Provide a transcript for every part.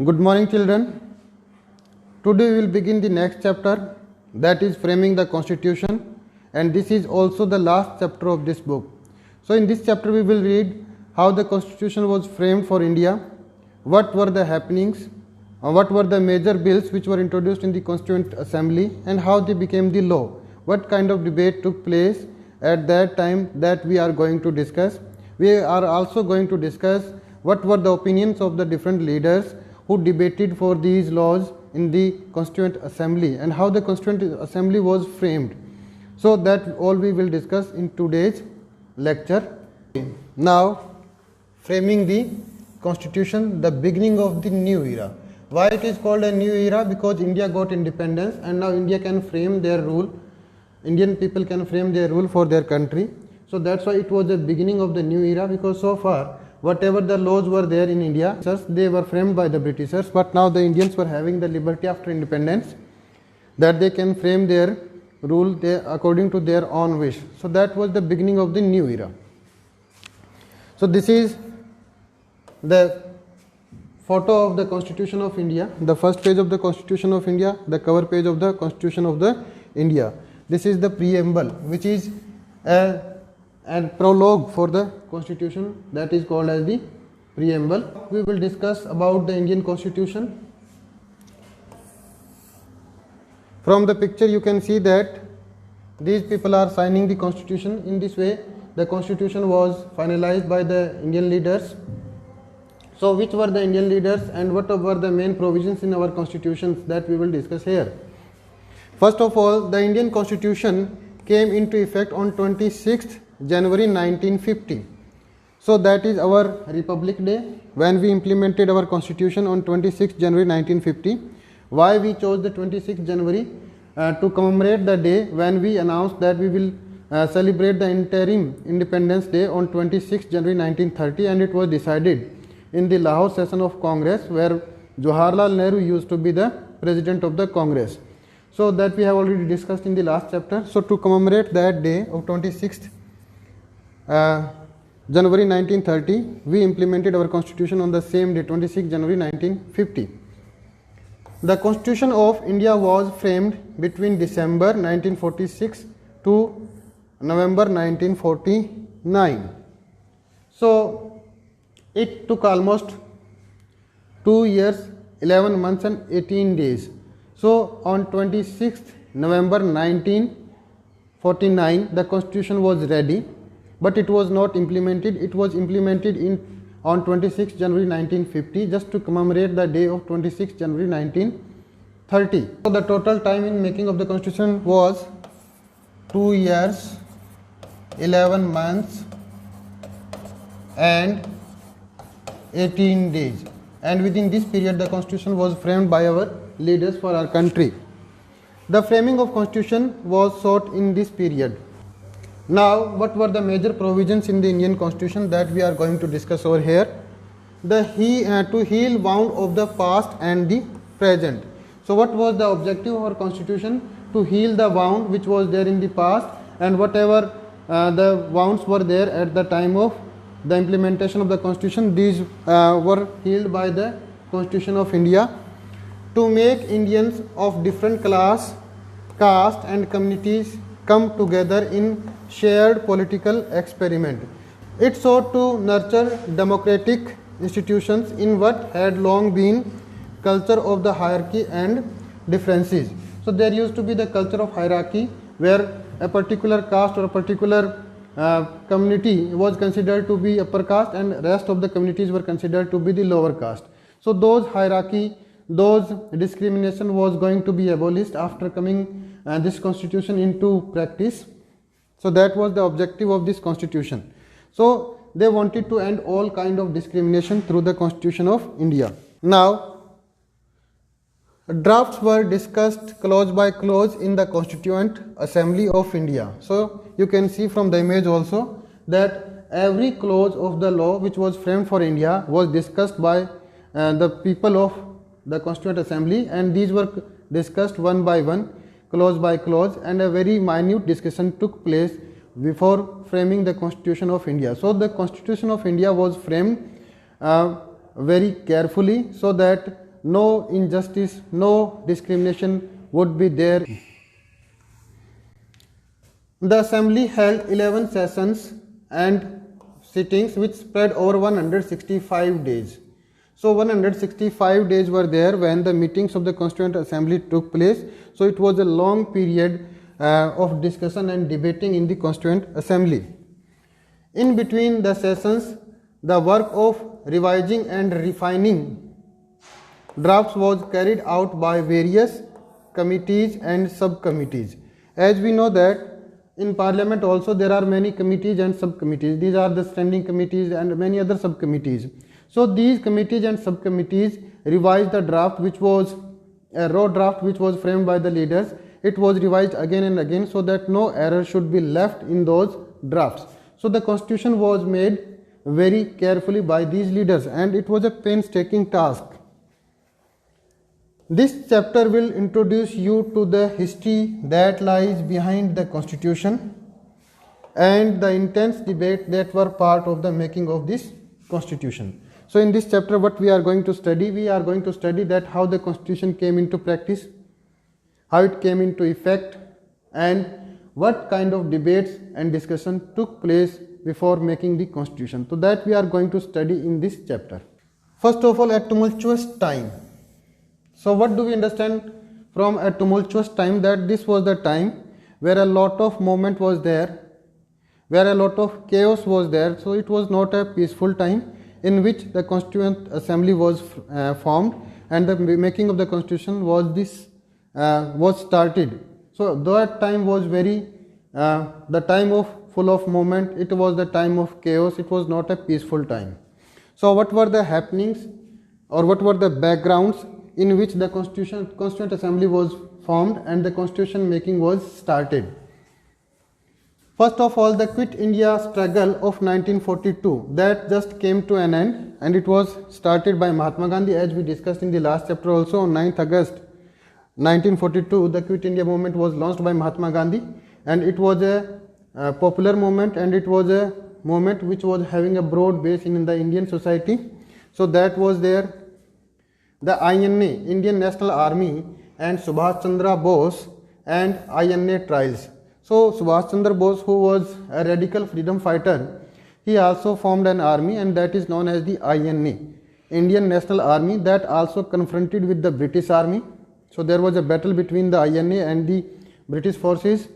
Good morning, children. Today we will begin the next chapter, that is framing the constitution, and this is also the last chapter of this book. So in this chapter we will read how the constitution was framed for India, what were the happenings, what were the major bills which were introduced in the Constituent Assembly, and how they became the law, what kind of debate took place at that time, that we are going to discuss. We are also going to discuss what were the opinions of the different leaders who debated for these laws in the Constituent Assembly, and how the Constituent Assembly was framed. So that all we will discuss in today's lecture. Now, framing the constitution, the beginning of the new era. Why it is called a new era? Because India got independence and now India can frame their rule. Indian people can frame their rule for their country. So that's why it was the beginning of the new era, because so far whatever the laws were there in India, they were framed by the Britishers, but now the Indians were having the liberty after independence that they can frame their rule according to their own wish. So that was the beginning of the new era. So this is the photo of the Constitution of India, the first page of the Constitution of India, the cover page of the Constitution of the India. This is the preamble, which is a prologue for the Constitution, that is called as the preamble. We will discuss about the Indian Constitution. From the picture you can see that these people are signing the Constitution. In this way the Constitution was finalized by the Indian leaders. So which were the Indian leaders and what were the main provisions in our constitutions, that we will discuss here. First of all, the Indian Constitution came into effect on 26th January 1950. So that is our Republic Day, when we implemented our constitution on 26th January 1950. Why we chose the 26th January? To commemorate the day when we announced that we will celebrate the interim Independence Day on 26th January 1930, and it was decided in the Lahore session of Congress, where Jawaharlal Nehru used to be the president of the Congress. So that we have already discussed in the last chapter. So to commemorate that day of 26th January 1930, we implemented our constitution on the same day, 26th January 1950. The Constitution of India was framed between December 1946 to November 1949. So it took almost 2 years, 11 months and 18 days. So on 26th November 1949, the constitution was ready, but it was not implemented. It was implemented on 26th January 1950, just to commemorate the day of 26th January 1930. So the total time in making of the constitution was 2 years, 11 months and 18 days. And within this period the constitution was framed by our leaders for our country. The framing of constitution was sought in this period. Now, what were the major provisions in the Indian Constitution that we are going to discuss over here? To heal wound of the past and the present. So what was the objective of our Constitution? To heal the wound which was there in the past, and whatever the wounds were there at the time of the implementation of the Constitution, these were healed by the Constitution of India. To make Indians of different class, caste and communities come together in shared political experiment. It sought to nurture democratic institutions in what had long been culture of the hierarchy and differences. So there used to be the culture of hierarchy, where a particular caste or a particular community was considered to be upper caste and rest of the communities were considered to be the lower caste. So those hierarchy, those discrimination was going to be abolished after coming this constitution into practice. So that was the objective of this constitution. So they wanted to end all kind of discrimination through the Constitution of India. Now, drafts were discussed clause by clause in the Constituent Assembly of India. So you can see from the image also that every clause of the law which was framed for India was discussed by the people of the Constituent Assembly, and these were discussed one by one, clause by clause, and a very minute discussion took place before framing the Constitution of India. So the Constitution of India was framed very carefully, so that no injustice, no discrimination would be there. The assembly held 11 sessions and sittings which spread over 165 days. So 165 days were there when the meetings of the Constituent Assembly took place. So it was a long period of discussion and debating in the Constituent Assembly. In between the sessions, the work of revising and refining drafts was carried out by various committees and subcommittees. As we know that in Parliament also there are many committees and subcommittees. These are the standing committees and many other subcommittees. So these committees and subcommittees revised the draft, which was a raw draft which was framed by the leaders. It was revised again and again so that no error should be left in those drafts. So the constitution was made very carefully by these leaders and it was a painstaking task. This chapter will introduce you to the history that lies behind the constitution and the intense debate that were part of the making of this constitution. So in this chapter what we are going to study? We are going to study that how the constitution came into practice, how it came into effect, and what kind of debates and discussion took place before making the constitution. So that we are going to study in this chapter. First of all, a tumultuous time. So what do we understand from a tumultuous time? That this was the time where a lot of movement was there, where a lot of chaos was there. So it was not a peaceful time in which the Constituent Assembly was formed and the making of the constitution was started. So that time was very the time of full of movement. It was the time of chaos. It was not a peaceful time. So what were the happenings or what were the backgrounds in which the Constituent Assembly was formed and the constitution making was started? First of all, the Quit India struggle of 1942 that just came to an end and it was started by Mahatma Gandhi, as we discussed in the last chapter also. On 9th August 1942, the Quit India movement was launched by Mahatma Gandhi and it was a popular movement and it was a movement which was having a broad base in the Indian society. So that was there. The INA, Indian National Army, and Subhash Chandra Bose and INA trials. So Subhash Chandra Bose, who was a radical freedom fighter, he also formed an army and that is known as the INA, Indian National Army, that also confronted with the British Army. So there was a battle between the INA and the British forces.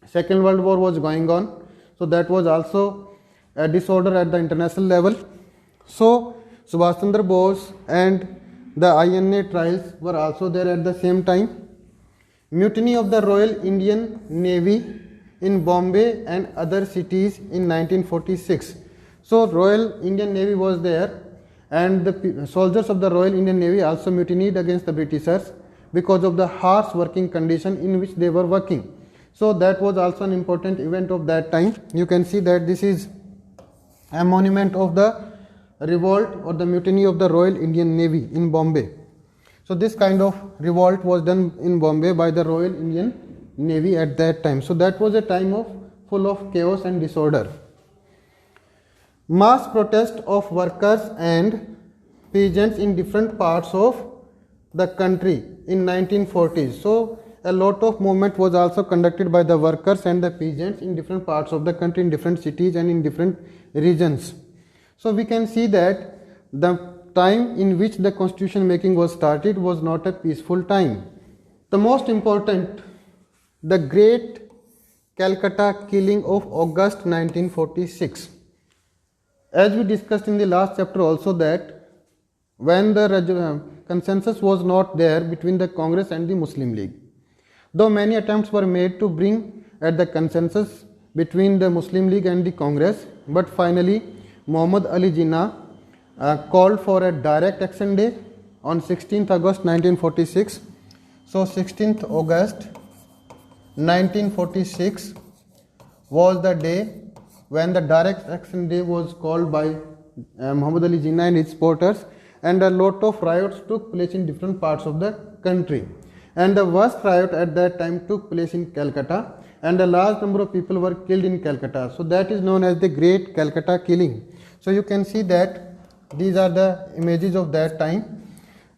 Second World War was going on. So that was also a disorder at the international level. So Subhash Chandra Bose and the INA trials were also there at the same time. Mutiny of the Royal Indian Navy in Bombay and other cities in 1946. So Royal Indian Navy was there and the soldiers of the Royal Indian Navy also mutinied against the Britishers because of the harsh working condition in which they were working. So that was also an important event of that time. You can see that this is a monument of the revolt or the mutiny of the Royal Indian Navy in Bombay. So this kind of revolt was done in Bombay by the Royal Indian Navy at that time. So that was a time of full of chaos and disorder. Mass protest of workers and peasants in different parts of the country in 1940s. So a lot of movement was also conducted by the workers and the peasants in different parts of the country, in different cities and in different regions. So we can see that the time in which the constitution making was started was not a peaceful time. The most important, the great Calcutta killing of August 1946. As we discussed in the last chapter also that when the consensus was not there between the Congress and the Muslim League. Though many attempts were made to bring at the consensus between the Muslim League and the Congress, but finally Muhammad Ali Jinnah called for a direct action day on 16th August 1946. So 16th August 1946 was the day when the direct action day was called by Muhammad Ali Jinnah and his supporters, and a lot of riots took place in different parts of the country. And the worst riot at that time took place in Calcutta, and a large number of people were killed in Calcutta. So that is known as the Great Calcutta Killing. So you can see that these are the images of that time.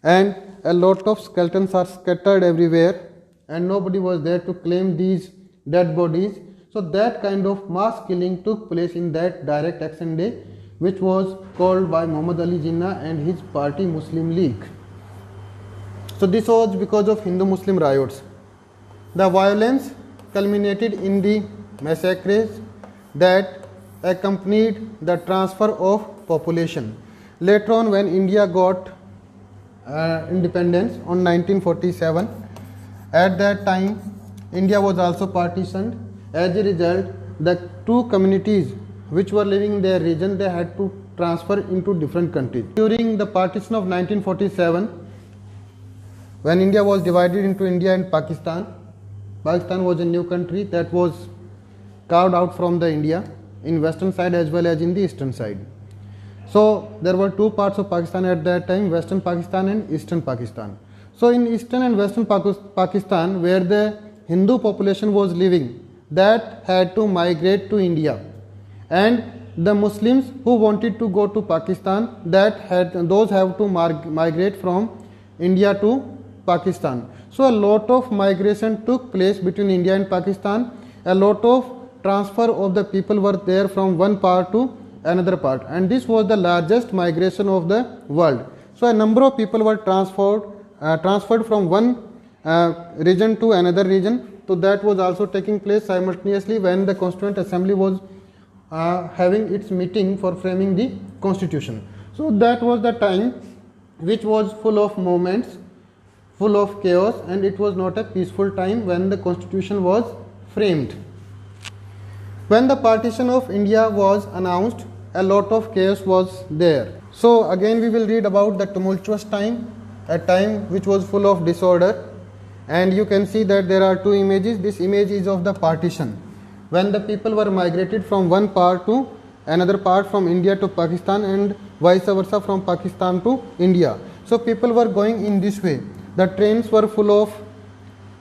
and a lot of skeletons are scattered everywhere, and nobody was there to claim these dead bodies. So that kind of mass killing took place in that direct action day, which was called by Muhammad Ali Jinnah and his party Muslim League. So this was because of Hindu-Muslim riots. The violence culminated in the massacres that accompanied the transfer of population. Later on, when India got independence on 1947, at that time India was also partitioned. As a result, the two communities which were living in their region, they had to transfer into different countries. During the partition of 1947, when India was divided into India and Pakistan, Pakistan was a new country that was carved out from the India in western side as well as in the eastern side. So there were two parts of Pakistan at that time, Western Pakistan and Eastern Pakistan. So in Eastern and Western Pakistan, where the Hindu population was living, that had to migrate to India, and the Muslims who wanted to go to Pakistan, those have to migrate from India to Pakistan. So a lot of migration took place between India and Pakistan. A lot of transfer of the people were there from one part to another part, and this was the largest migration of the world. So a number of people were transferred from one region to another region. So that was also taking place simultaneously when the Constituent Assembly was having its meeting for framing the constitution. So that was the time which was full of movements, full of chaos, and it was not a peaceful time when the constitution was framed. When the partition of India was announced, a lot of chaos was there. So again we will read about the tumultuous time, a time which was full of disorder. And you can see that there are two images. This image is of the partition, when the people were migrated from one part to another part, from India to Pakistan and vice versa from Pakistan to India. So people were going in this way. The trains were full of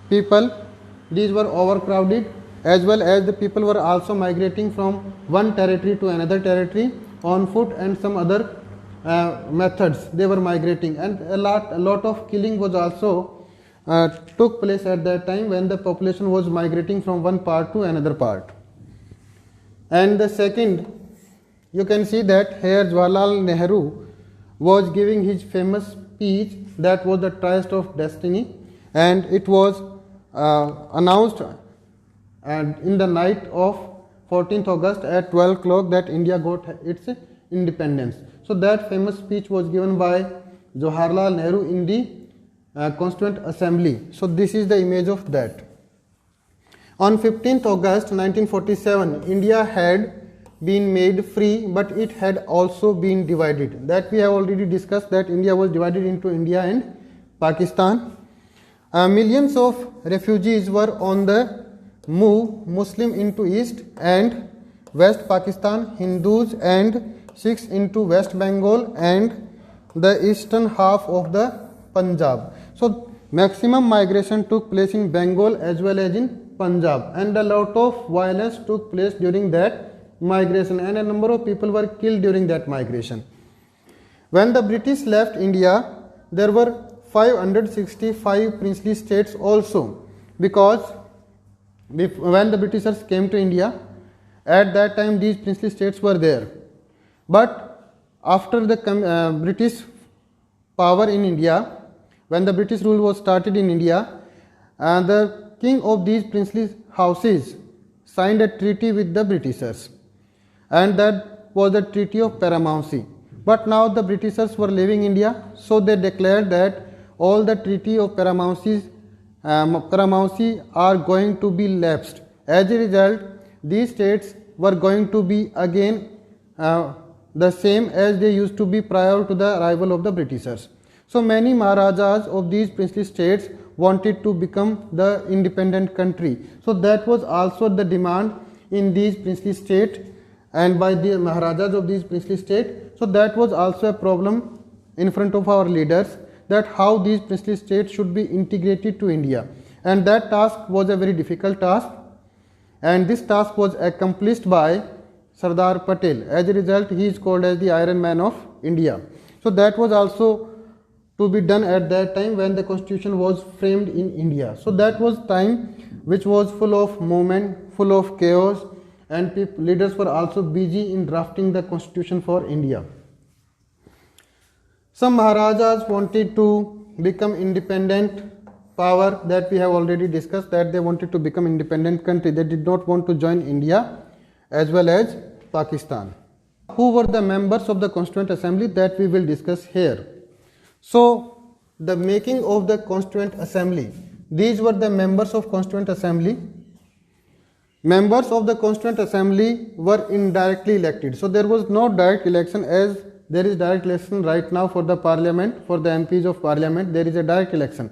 people, these were overcrowded, as well as the people were also migrating from one territory to another territory on foot and some other methods they were migrating, and a lot of killing was also took place at that time when the population was migrating from one part to another part. And the second, you can see that here Jawaharlal Nehru was giving his famous speech, that was the Tryst of Destiny, and it was announced in the night of 14th August at 12 o'clock that India got its independence. So that famous speech was given by Jawaharlal Nehru in the Constituent Assembly. So this is the image of that. On 15th August 1947, India had been made free, but it had also been divided. That we have already discussed, that India was divided into India and Pakistan. Millions of refugees were on the move, Muslim into East and West Pakistan, Hindus and Sikhs into West Bengal and the eastern half of the Punjab. So maximum migration took place in Bengal as well as in Punjab, and a lot of violence took place during that migration, and a number of people were killed during that migration. When the British left India, there were 565 princely states also, because when the Britishers came to India, at that time these princely states were there. But after the British power in India, when the British rule was started in India, the king of these princely houses signed a treaty with the Britishers, and that was the Treaty of Paramountcy. But now the Britishers were leaving India, so they declared that all the Treaty of Paramountcy are going to be lapsed. As a result, these states were going to be again the same as they used to be prior to the arrival of the Britishers. So many Maharajas of these princely states wanted to become the independent country. So that was also the demand in these princely states and by the Maharajas of these princely states. So that was also a problem in front of our leaders, that how these princely states should be integrated to India. And that task was a very difficult task, and this task was accomplished by Sardar Patel. As a result, he is called as the Iron Man of India. So that was also to be done at that time when the constitution was framed in India. So that was time which was full of movement, full of chaos, and leaders were also busy in drafting the constitution for India. Some Maharajas wanted to become independent power, that we have already discussed, that they wanted to become independent country. They did not want to join India as well as Pakistan. Who were the members of the Constituent Assembly, that we will discuss here. So the making of the Constituent Assembly, these were the members of Constituent Assembly. Members of the Constituent Assembly were indirectly elected. So there was no direct election as there is direct election right now for the parliament, for the MPs of parliament, there is a direct election.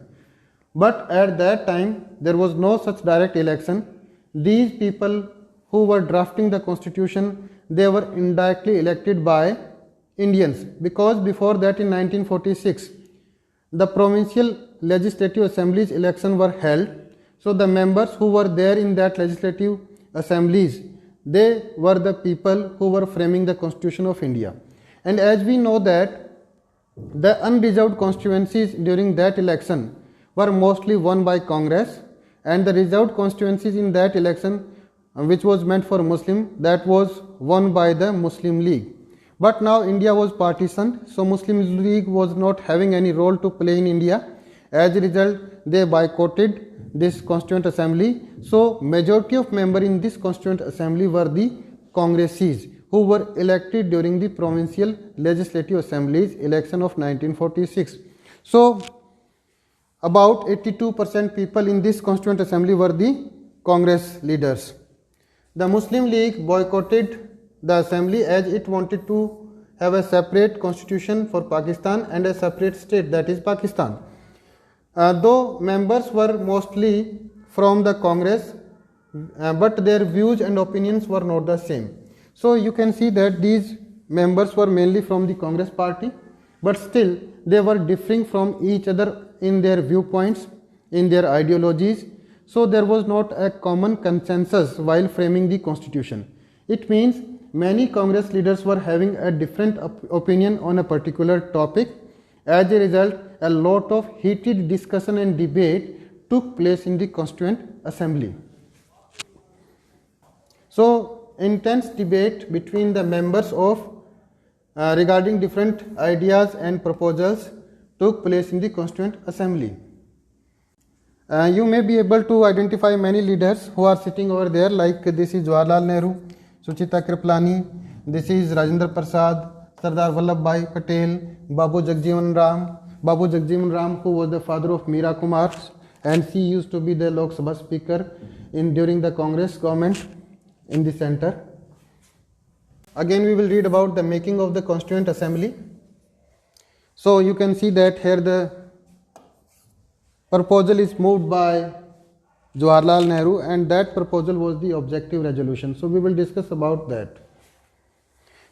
But at that time, there was no such direct election. These people who were drafting the constitution, they were indirectly elected by Indians, because before that in 1946, the provincial legislative assemblies election were held. So the members who were there in that legislative assemblies, they were the people who were framing the constitution of India. And as we know that the unreserved constituencies during that election were mostly won by Congress, and the reserved constituencies in that election, which was meant for Muslim, that was won by the Muslim League. But now India was partitioned, so Muslim League was not having any role to play in India. As a result, they boycotted this Constituent Assembly. So majority of members in this Constituent Assembly were the Congresses, who were elected during the provincial legislative assemblies election of 1946. So about 82% people in this Constituent Assembly were the Congress leaders. The Muslim League boycotted the assembly as it wanted to have a separate constitution for Pakistan and a separate state, that is Pakistan. Though members were mostly from the Congress, but their views and opinions were not the same. So you can see that these members were mainly from the Congress party, but still they were differing from each other in their viewpoints, in their ideologies. So there was not a common consensus while framing the constitution. It means many Congress leaders were having a different opinion on a particular topic. As a result, a lot of heated discussion and debate took place in the Constituent Assembly. So intense debate between the members of regarding different ideas and proposals took place in the Constituent Assembly. You may be able to identify many leaders who are sitting over there, like this is Jawaharlal Nehru, Suchita Kriplani, this is Rajendra Prasad, Sardar Vallabhbhai Patel, Babu Jagjivan Ram, who was the father of Meera Kumar, and she used to be the Lok Sabha speaker during the Congress government in the center. Again, we will read about the making of the Constituent Assembly. So you can see that here the proposal is moved by Jawaharlal Nehru, and that proposal was the objective resolution. So we will discuss about that.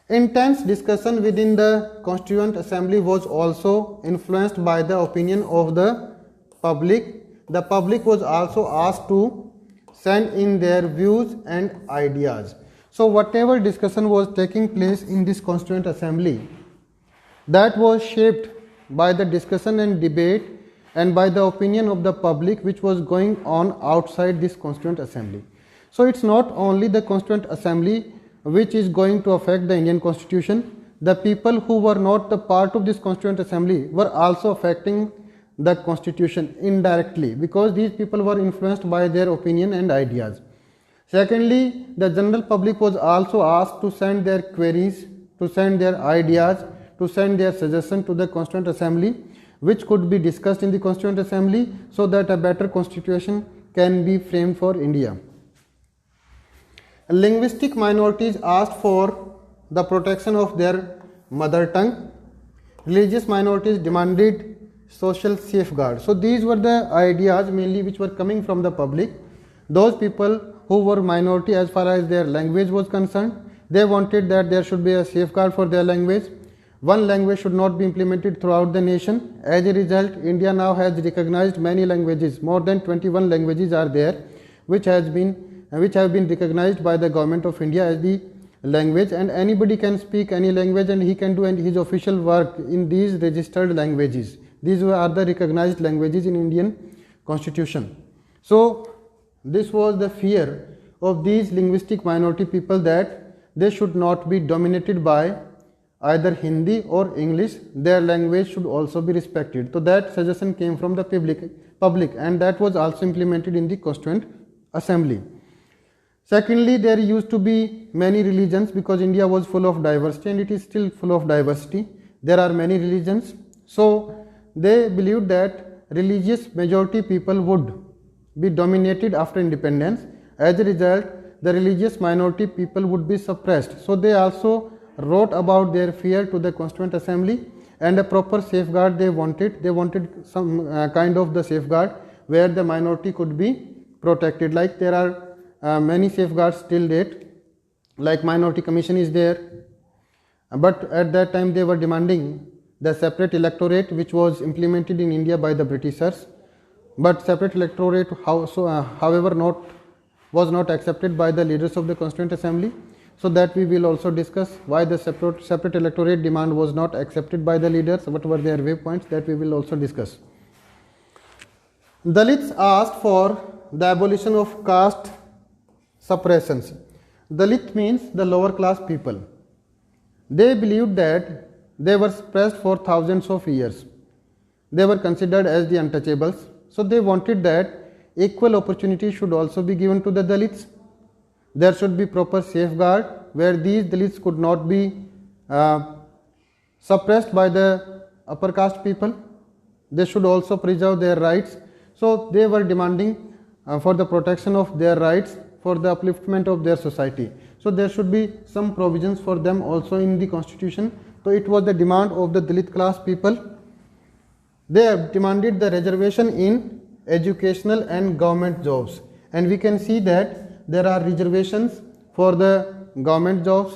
Intense discussion within the Constituent Assembly was also influenced by the opinion of the public. The public was also asked to send in their views and ideas. So whatever discussion was taking place in this Constituent Assembly, that was shaped by the discussion and debate and by the opinion of the public which was going on outside this Constituent Assembly. So it's not only the Constituent Assembly which is going to affect the Indian Constitution. The people who were not the part of this Constituent Assembly were also affecting the Constitution indirectly, because these people were influenced by their opinion and ideas. Secondly, the general public was also asked to send their queries, to send their ideas, to send their suggestions to the Constituent Assembly, which could be discussed in the Constituent Assembly so that a better constitution can be framed for India. Linguistic minorities asked for the protection of their mother tongue. Religious minorities demanded social safeguards. So these were the ideas mainly which were coming from the public. Those people who were minority as far as their language was concerned, they wanted that there should be a safeguard for their language. One language should not be implemented throughout the nation. As a result, India now has recognized many languages. More than 21 languages are there which have been recognized by the government of India as the language, and anybody can speak any language and he can do his official work in these registered languages These are the recognized languages in Indian constitution. So this was the fear of these linguistic minority people, that they should not be dominated by either Hindi or English, their language should also be respected. So that suggestion came from the public, and that was also implemented in the Constituent Assembly. Secondly, there used to be many religions, because India was full of diversity and it is still full of diversity. There are many religions. So they believed that religious majority people would be dominated after independence. As a result, the religious minority people would be suppressed. So they also wrote about their fear to the Constituent Assembly, and a proper safeguard they wanted. They wanted some kind of the safeguard where the minority could be protected. Like there are many safeguards till date, like Minority Commission is there, but at that time they were demanding the separate electorate, which was implemented in India by the Britishers. But separate electorate, however, was not accepted by the leaders of the Constituent Assembly. So that we will also discuss why the separate electorate demand was not accepted by the leaders, what were their viewpoints, that we will also discuss. Dalits asked for the abolition of caste suppressions. Dalit means the lower class people. They believed that they were suppressed for thousands of years. They were considered as the untouchables. So they wanted that equal opportunity should also be given to the Dalits. There should be proper safeguard where these Dalits could not be suppressed by the upper caste people. They should also preserve their rights. So they were demanding for the protection of their rights, for the upliftment of their society. So there should be some provisions for them also in the constitution. So it was the demand of the Dalit class people. They demanded the reservation in educational and government jobs. And we can see that there are reservations for the government jobs,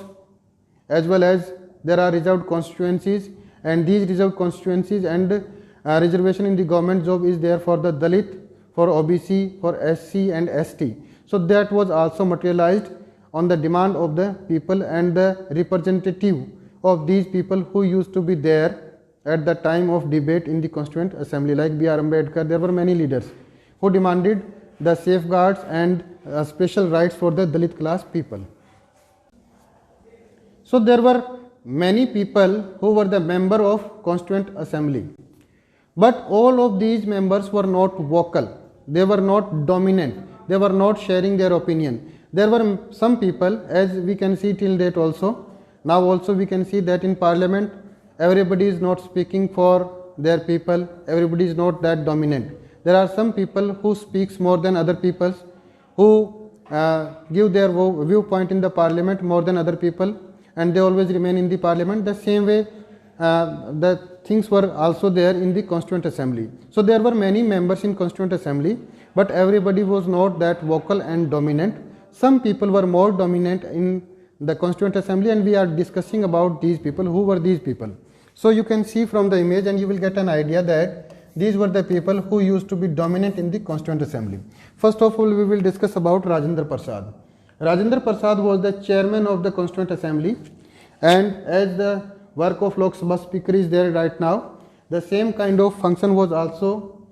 as well as there are reserved constituencies, and these reserved constituencies and reservation in the government job is there for the Dalit, for OBC, for SC and ST. So that was also materialized on the demand of the people and the representative of these people who used to be there at the time of debate in the Constituent Assembly, like B.R. Ambedkar. There were many leaders who demanded the safeguards and special rights for the Dalit class people. So there were many people who were the member of Constituent Assembly, but all of these members were not vocal. They were not dominant. They were not sharing their opinion. There were some people, as we can see till date also. Now also we can see that in Parliament everybody is not speaking for their people. Everybody is not that dominant. There are some people who speaks more than other people, who give their viewpoint in the Parliament more than other people, and they always remain in the Parliament. The same way the things were also there in the Constituent Assembly. So there were many members in Constituent Assembly, but everybody was not that vocal and dominant. Some people were more dominant in the Constituent Assembly, and we are discussing about these people. Who were these people? So you can see from the image and you will get an idea that these were the people who used to be dominant in the Constituent Assembly. First of all, we will discuss about Rajendra Prasad. Rajendra Prasad was the chairman of the Constituent Assembly, and as the work of Lok Sabha Speaker is there right now, the same kind of function was also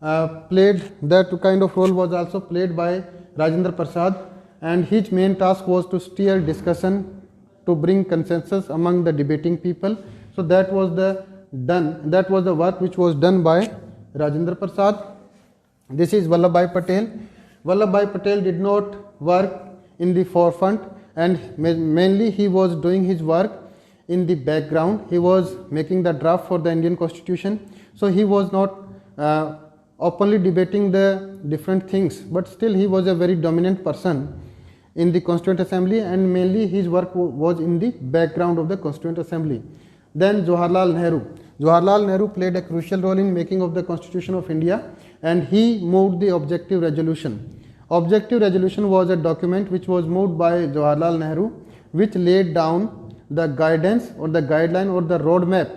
that kind of role was also played by Rajendra Prasad, and his main task was to steer discussion, to bring consensus among the debating people. So that was the work which was done by Rajendra Prasad. This is Vallabhbhai Patel. Vallabhbhai Patel did not work in the forefront, and mainly he was doing his work in the background. He was making the draft for the Indian Constitution. So he was not openly debating the different things, but still he was a very dominant person in the Constituent Assembly, and mainly his work was in the background of the Constituent Assembly. Then Jawaharlal Nehru. Jawaharlal Nehru played a crucial role in making of the Constitution of India, and he moved the Objective Resolution. Objective Resolution was a document which was moved by Jawaharlal Nehru, which laid down the guidance or the guideline or the roadmap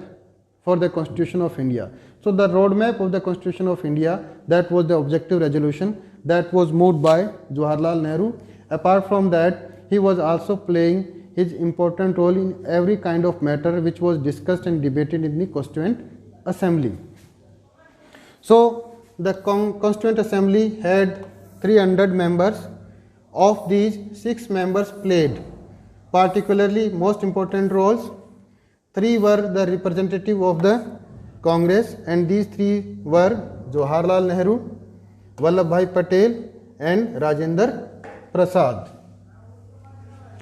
for the Constitution of India. So the roadmap of the Constitution of India, that was the Objective Resolution that was moved by Jawaharlal Nehru. Apart from that, he was also playing his important role in every kind of matter which was discussed and debated in the Constituent Assembly. So the Constituent Assembly had 300 members. Of these, 6 members played particularly most important roles. 3 were the representative of the Congress, and these 3 were Jawaharlal Nehru, Vallabhbhai Patel and Rajendra Prasad.